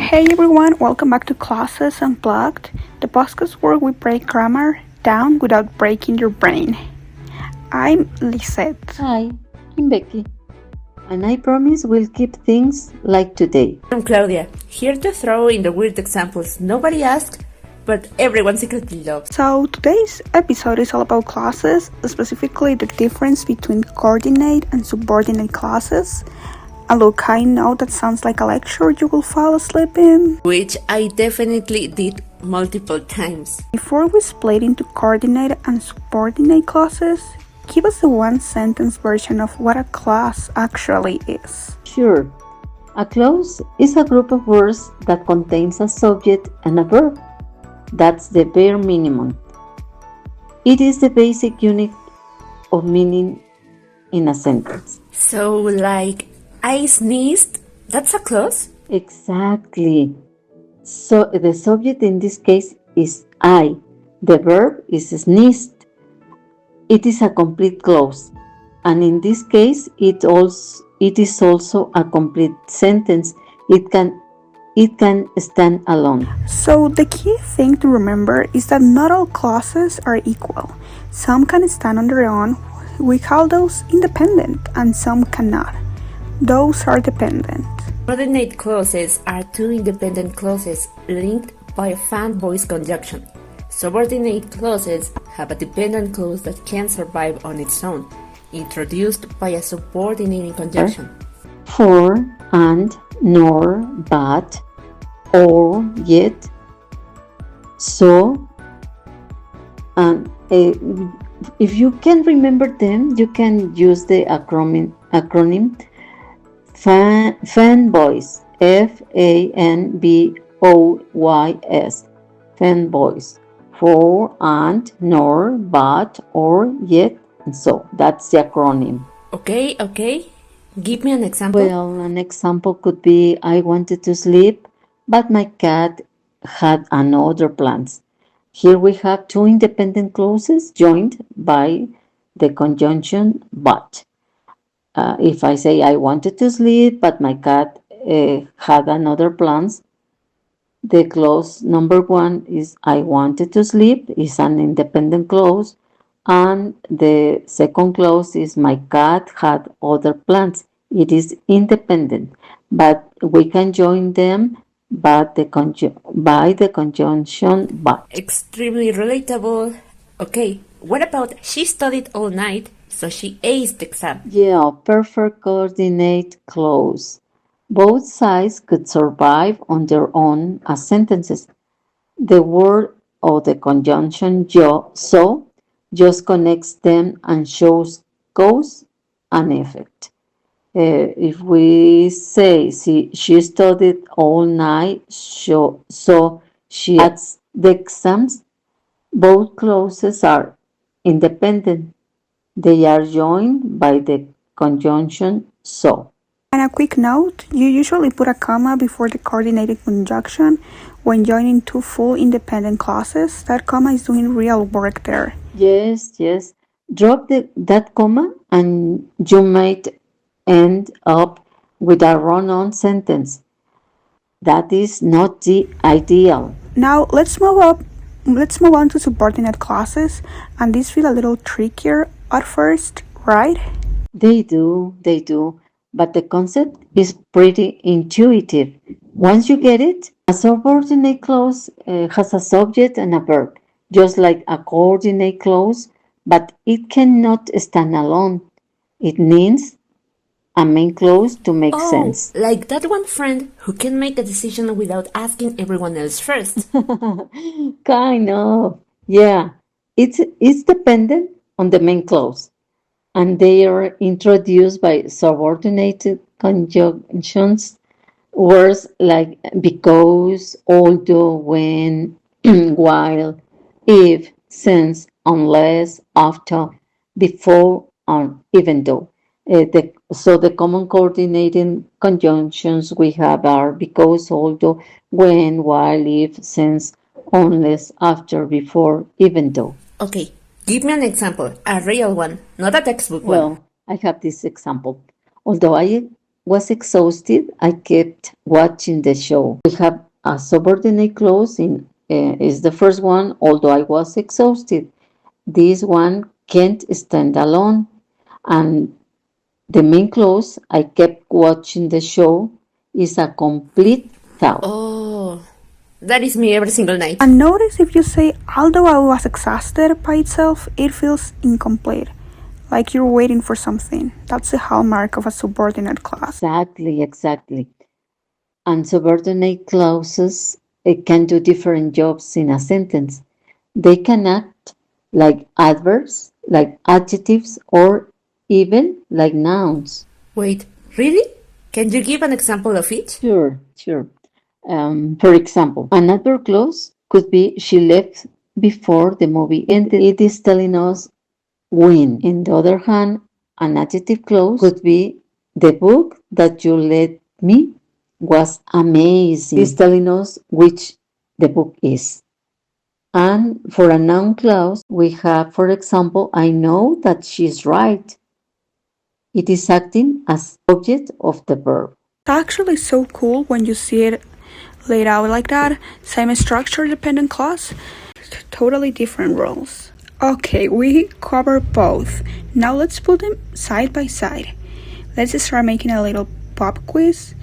Hey everyone, welcome back to Classes Unplugged, the podcast where we break grammar down without breaking your brain. I'm Lisette. Hi, I'm Becky, and I promise we'll keep things like today. I'm Claudia, here to throw in the weird examples nobody asked, but everyone secretly loves. So today's episode is all about clauses, specifically the difference between coordinate and subordinate clauses. And look, I know that sounds like a lecture you will fall asleep in, Which I definitely did multiple times. Before we split into coordinate and subordinate clauses, give us the one-sentence version of what a clause actually is. Sure, a clause is a group of words that contains a subject and a verb. That's the bare minimum. It is the basic unit of meaning in a sentence. So, like, I sneezed? That's a clause? Exactly. So the subject in this case is I. The verb is sneezed. It is a complete clause, and in this case, it is also a complete sentence. It can stand alone. So the key thing to remember is that not all clauses are equal. Some can stand on their own. We call those independent, and some cannot. Those are dependent. Subordinate clauses are two independent clauses linked by a fan-voice conjunction. Subordinate clauses have a dependent clause that can survive on its own, introduced by a subordinating conjunction. For, and, nor, but, or, yet, so, and if you can remember them, you can use the acronym fanboys, FANBOYS, fanboys. For, and, nor, but, or, yet, and so. That's the acronym. Okay. Give me an example. Well, an example could be I wanted to sleep, but my cat had another plans. Here we have two independent clauses joined by the conjunction but. If I say I wanted to sleep, but my cat had another plans, the clause number one is I wanted to sleep is an independent clause, and the second clause is my cat had other plans. It is independent, but we can join them by the conjunction but. Extremely relatable. Okay, what about she studied all night, so she aced the exam? Yeah, perfect coordinate clause. Both sides could survive on their own as sentences. The word or the conjunction so just connects them and shows cause and effect. If we say she studied all night, so she has the exams, both clauses are independent. They are joined by the conjunction so. And a quick note, you usually put a comma before the coordinated conjunction when joining two full independent clauses. That comma is doing real work there. Yes. Drop that comma and you might end up with a run-on sentence. That is not the ideal. Now let's move on to subordinate clauses, and these feel a little trickier at first, right? They do, but the concept is pretty intuitive. Once you get it, a subordinate clause has a subject and a verb, just like a coordinate clause, but it cannot stand alone. It needs a main clause to make sense. Like that one friend who can make a decision without asking everyone else first. Kind of. Yeah, it's dependent on the main clause, and they are introduced by subordinated conjunctions, words like because, although, when, while, if, since, unless, after, before, and even though. So the common coordinating conjunctions we have are because, although, when, while, if, since, unless, after, before, even though. Okay, give me an example, a real one, not a textbook one. Well, I have this example. Although I was exhausted, I kept watching the show. We have a subordinate clause is the first one, although I was exhausted. This one can't stand alone. And the main clause, I kept watching the show, is a complete thought. Oh, that is me every single night. And notice if you say, although I was exhausted by itself, it feels incomplete. Like you're waiting for something. That's the hallmark of a subordinate clause. Exactly. And subordinate clauses can do different jobs in a sentence. They can act like adverbs, like adjectives, or even like nouns. Wait, really? Can you give an example of it? Sure. For example, an adverb clause could be she left before the movie ended. It is telling us when. On the other hand, an adjective clause could be the book that you lent me was amazing. It's telling us which the book is. And for a noun clause, we have, for example, I know that she's right. It is acting as object of the verb. It's actually so cool when you see it laid out like that. Same structure, dependent clause, totally different roles. Okay, we cover both. Now let's put them side by side. Let's start making a little pop quiz.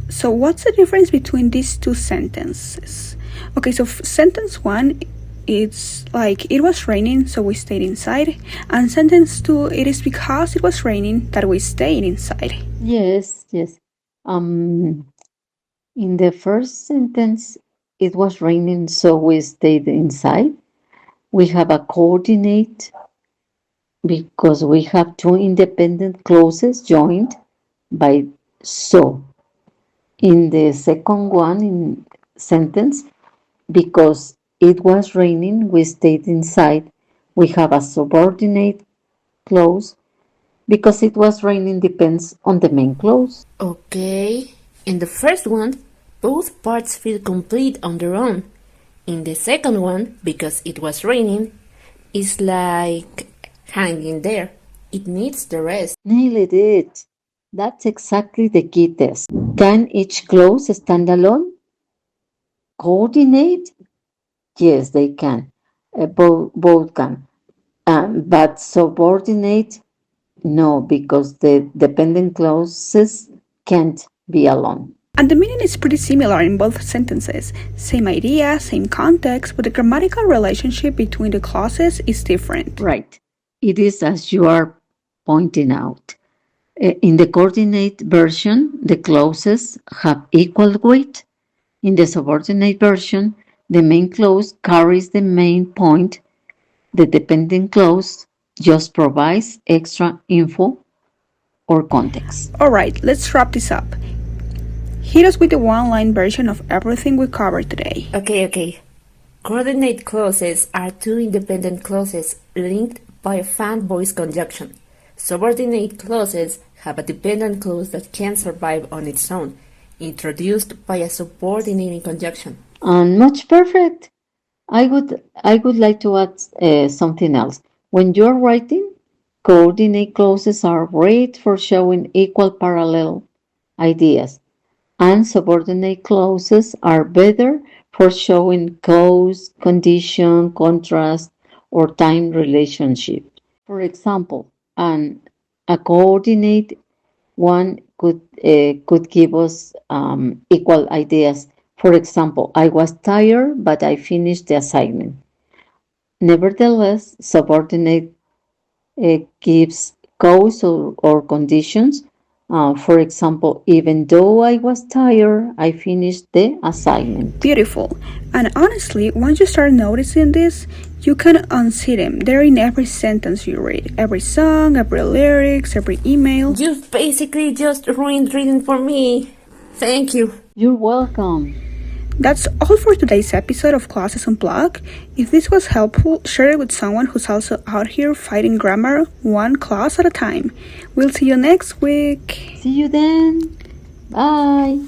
So what's the difference between these two sentences? Okay, so sentence 1, it's like it was raining, so we stayed inside. And sentence 2, it is because it was raining that we stayed inside. Yes. In the first sentence, it was raining, so we stayed inside. We have a coordinate because we have two independent clauses joined by so. In the second one in sentence, because it was raining, we stayed inside. We have a subordinate clause. Because it was raining depends on the main clause. Okay. In the first one, both parts feel complete on their own. In the second one, because it was raining, it's like hanging there. It needs the rest. Nailed it. That's exactly the key test. Can each clause stand alone? Coordinate? Yes, they can. Both can. But subordinate? No, because the dependent clauses can't be alone. And the meaning is pretty similar in both sentences. Same idea, same context, but the grammatical relationship between the clauses is different. Right. It is as you are pointing out. In the coordinate version, the clauses have equal weight. In the subordinate version, the main clause carries the main point. The dependent clause just provides extra info or context. Alright, let's wrap this up. Hit us with the one-line version of everything we covered today. Okay. Coordinate clauses are two independent clauses linked by a fan-voice conjunction. Subordinate clauses have a dependent clause that can survive on its own, introduced by a subordinating conjunction. And much perfect. I would like to add something else. When you're writing, coordinate clauses are great for showing equal parallel ideas, and subordinate clauses are better for showing cause, condition, contrast, or time relationship. For example, a coordinate one could give us equal ideas. For example, I was tired, but I finished the assignment. Nevertheless, subordinate gives cause or conditions. For example, even though I was tired, I finished the assignment. Beautiful. And honestly, once you start noticing this, you can unsee them. They're in every sentence you read, every song, every lyrics, every email. You basically just ruined reading for me. Thank you. You're welcome. That's all for today's episode of Classes Unplugged. If this was helpful, share it with someone who's also out here fighting grammar one clause at a time. We'll see you next week. See you then. Bye.